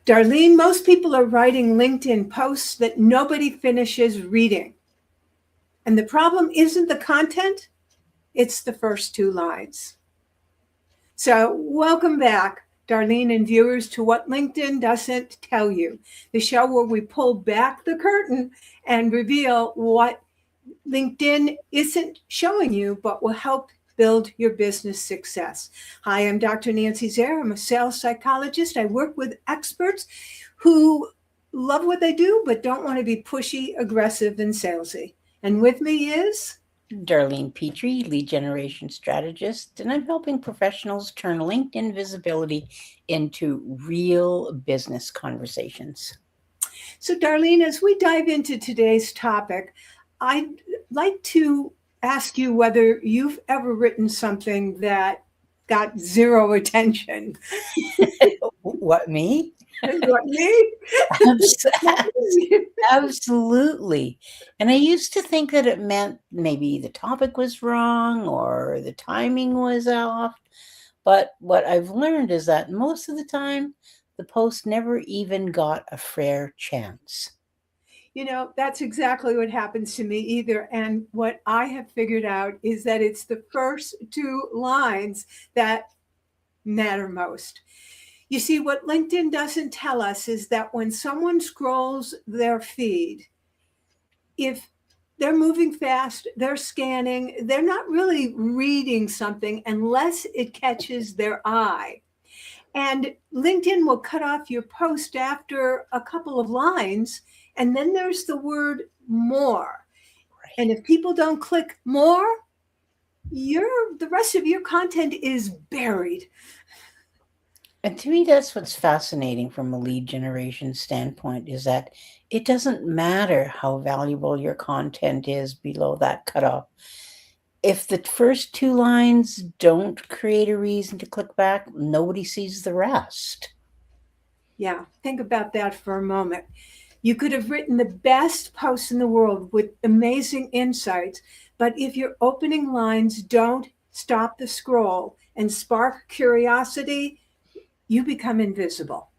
Darlene, most people are writing LinkedIn posts that nobody finishes reading. And the problem isn't the content, it's the first two lines. So welcome back, Darlene and viewers, to What LinkedIn Doesn't Tell You, the show where we pull back the curtain and reveal what LinkedIn isn't showing you, but will help build your business success. Hi, I'm Dr. Nancy Zare. I'm a sales psychologist. I work with experts who love what they do, but don't want to be pushy, aggressive, and salesy. And with me is Darlene Petrie, lead generation strategist, and I'm helping professionals turn LinkedIn visibility into real business conversations. So, Darlene, as we dive into today's topic, I'd like to ask you whether you've ever written something that got zero attention. What, me? What, me? Absolutely. And I used to think that it meant maybe the topic was wrong or the timing was off. But what I've learned is that most of the time, the post never even got a fair chance. You know, that's exactly what happens to me either. And what I have figured out is that it's the first two lines that matter most. You see, what LinkedIn doesn't tell us is that when someone scrolls their feed, if they're moving fast, they're scanning, they're not really reading something unless it catches their eye. And LinkedIn will cut off your post after a couple of lines. And then there's the word more. And if people don't click more, the rest of your content is buried. And to me, that's what's fascinating from a lead generation standpoint is that it doesn't matter how valuable your content is below that cutoff. If the first two lines don't create a reason to click back, nobody sees the rest. Yeah, think about that for a moment. You could have written the best post in the world with amazing insights, but if your opening lines don't stop the scroll and spark curiosity, you become invisible.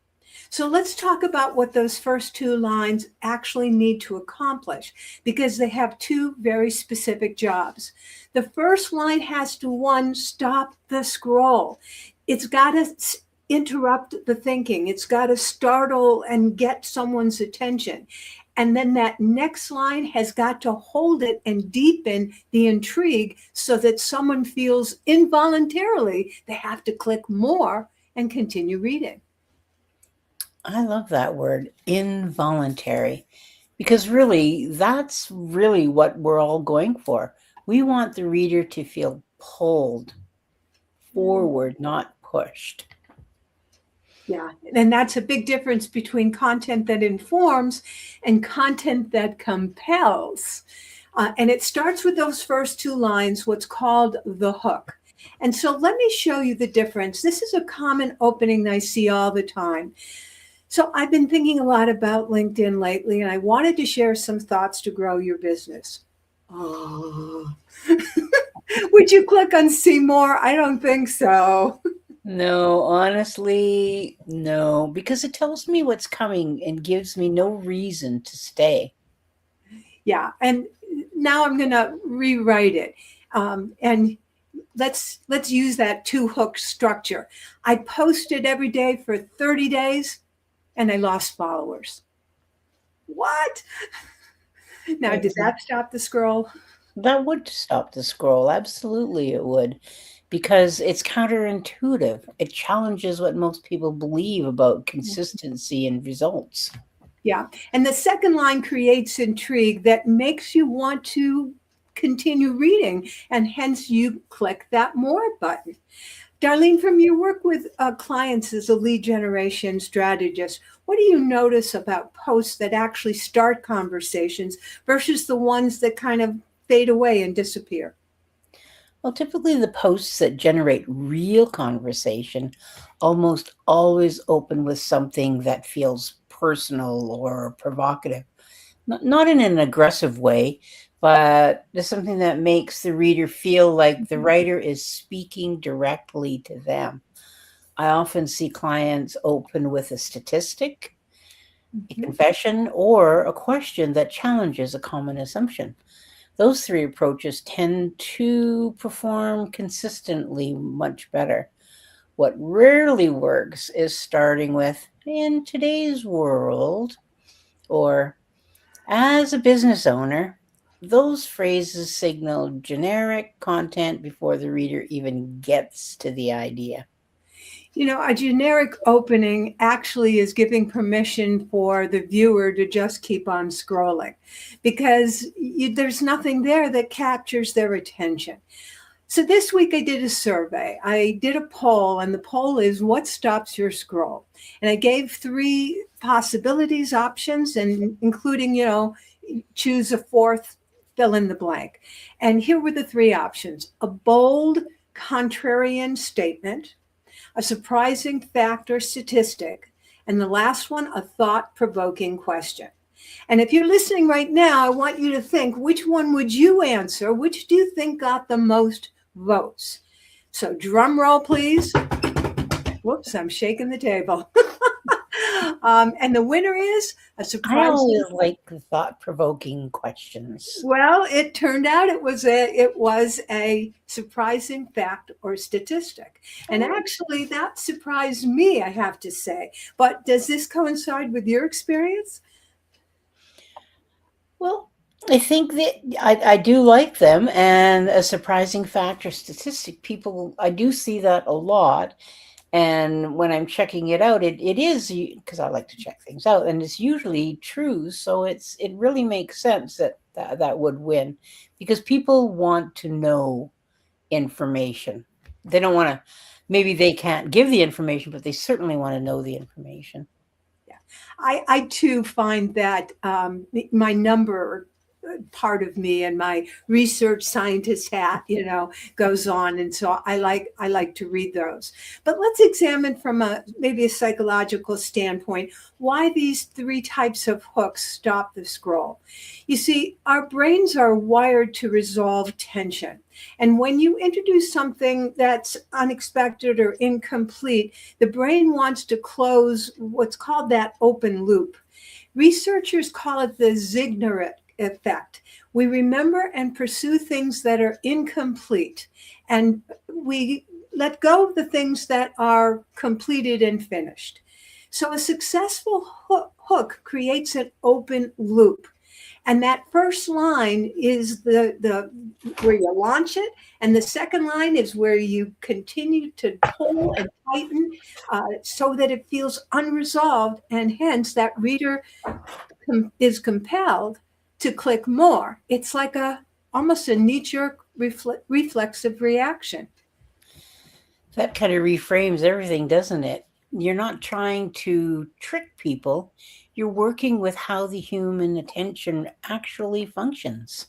So let's talk about what those first two lines actually need to accomplish, because they have two very specific jobs. The first line has to, one, stop the scroll. It's got to interrupt the thinking. It's got to startle and get someone's attention. And then that next line has got to hold it and deepen the intrigue so that someone feels involuntarily they have to click more and continue reading. I love that word, involuntary, because really, that's really what we're all going for. We want the reader to feel pulled forward, not pushed. Yeah, and that's a big difference between content that informs and content that compels. And it starts with those first two lines, what's called the hook. And so let me show you the difference. This is a common opening I see all the time. So I've been thinking a lot about LinkedIn lately, and I wanted to share some thoughts to grow your business. Oh. Would you click on see more? I don't think so. No, honestly, no, because it tells me what's coming and gives me no reason to stay. Yeah, and now I'm going to rewrite it. And let's use that two hook structure. I posted every day for 30 days and I lost followers. What? Now, did that stop the scroll? That would stop the scroll. Absolutely, it would. Because it's counterintuitive. It challenges what most people believe about consistency and results. Yeah. And the second line creates intrigue that makes you want to continue reading, and hence you click that more button. Darlene, from your work with clients as a lead generation strategist, what do you notice about posts that actually start conversations versus the ones that kind of fade away and disappear? Well, typically the posts that generate real conversation almost always open with something that feels personal or provocative. Not in an aggressive way, but there's something that makes the reader feel like the writer is speaking directly to them. I often see clients open with a statistic, a Mhm. confession, or a question that challenges a common assumption. Those three approaches tend to perform consistently much better. What rarely works is starting with, in today's world, or as a business owner. Those phrases signal generic content before the reader even gets to the idea. A generic opening actually is giving permission for the viewer to just keep on scrolling because there's nothing there that captures their attention. So this week I did a survey. I did a poll, and the poll is what stops your scroll? And I gave three possibilities, options, and including, choose a fourth, fill in the blank. And here were the three options: a bold, contrarian statement, a surprising fact or statistic, and the last one, a thought provoking question. And if you're listening right now, I want you to think, which one would you answer? Which do you think got the most votes? So, drum roll, please. Whoops, I'm shaking the table. And the winner is a I surprising. always like the thought-provoking questions. Well, it turned out it was a surprising fact or statistic. And actually that surprised me, I have to say. But does this coincide with your experience? Well, I think that I do like them, and a surprising fact or statistic. I do see that a lot. And when I'm checking it out, it is because I like to check things out, and it's usually true. So it really makes sense that would win because people want to know information. They don't want to. Maybe they can't give the information, but they certainly want to know the information. I too find that my number part of me and my research scientist hat, goes on, and so I like to read those. But let's examine from maybe a psychological standpoint why these three types of hooks stop the scroll. You see, our brains are wired to resolve tension. And when you introduce something that's unexpected or incomplete, the brain wants to close what's called that open loop. Researchers call it the Ziggurat effect. We remember and pursue things that are incomplete, and we let go of the things that are completed and finished. So a successful hook creates an open loop. And that first line is the where you launch it, and the second line is where you continue to pull and tighten so that it feels unresolved, and hence that reader is compelled to click more. It's like almost a knee-jerk reflexive reaction. That kind of reframes everything, doesn't it? You're not trying to trick people. You're working with how the human attention actually functions.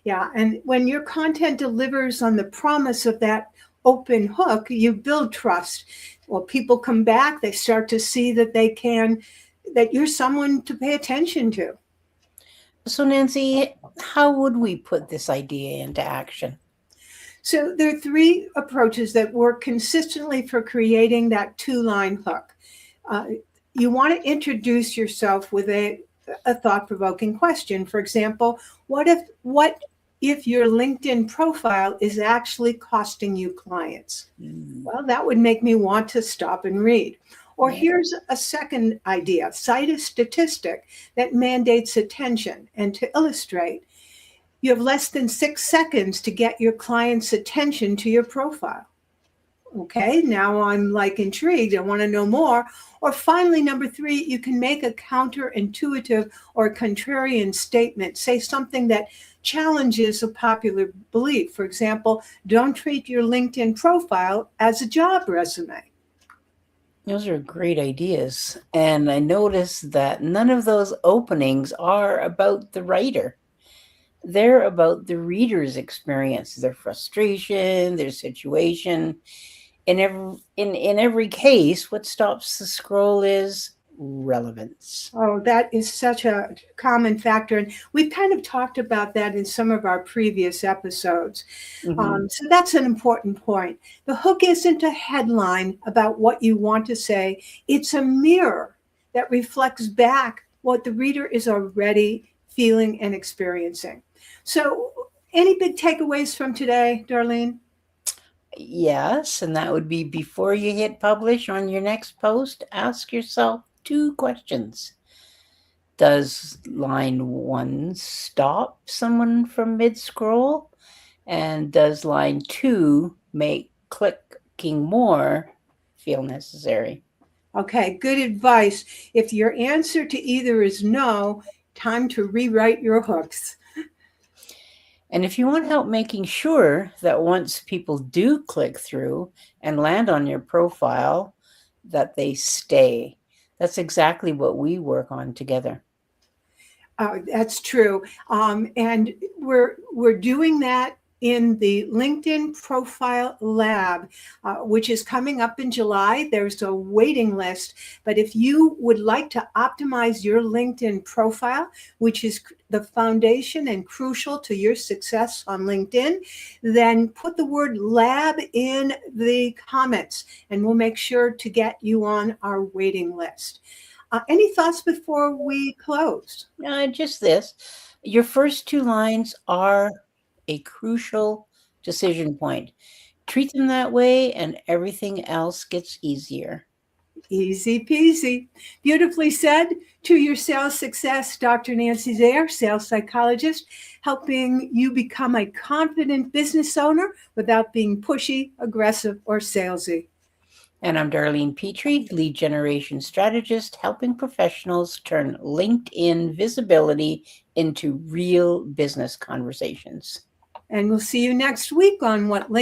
Yeah, and when your content delivers on the promise of that open hook, you build trust. Well, people come back, they start to see that you're someone to pay attention to. So, Nancy, how would we put this idea into action? So there are three approaches that work consistently for creating that two-line hook. Uh, you want to introduce yourself with a thought-provoking question. For example, what if your LinkedIn profile is actually costing you clients? Mm, Well, that would make me want to stop and read. Or yeah. here's a second idea: cite a statistic that mandates attention. And to illustrate, you have less than 6 seconds to get your client's attention to your profile. Okay, now I'm like intrigued. I want to know more. Or finally, number three, you can make a counterintuitive or contrarian statement. Say something that challenges a popular belief. For example, don't treat your LinkedIn profile as a job resume. Those are great ideas. And I noticed that none of those openings are about the writer. They're about the reader's experience, their frustration, their situation. In every case, what stops the scroll is relevance. Oh, that is such a common factor. And we've kind of talked about that in some of our previous episodes. Mhm. So that's an important point. The hook isn't a headline about what you want to say, it's a mirror that reflects back what the reader is already feeling and experiencing. So, any big takeaways from today, Darlene? Yes, and that would be before you hit publish on your next post, ask yourself 2 questions. Does line 1 stop someone from mid scroll? And does line 2 make clicking more feel necessary? Okay, good advice. If your answer to either is no, time to rewrite your hooks. And if you want help making sure that once people do click through and land on your profile, that they stay. That's exactly what we work on together. That's true. And we're doing that in the LinkedIn Profile Lab, which is coming up in July. There's a waiting list. But if you would like to optimize your LinkedIn profile, which is the foundation and crucial to your success on LinkedIn, then put the word lab in the comments and we'll make sure to get you on our waiting list. Any thoughts before we close? Just this. Your first 2 lines are a crucial decision point. Treat them that way, and everything else gets easier. Easy peasy. Beautifully said. To your sales success, Dr. Nancy Zayer, sales psychologist, helping you become a confident business owner without being pushy, aggressive, or salesy. And I'm Darlene Petrie, lead generation strategist, helping professionals turn LinkedIn visibility into real business conversations. And we'll see you next week on What LinkedIn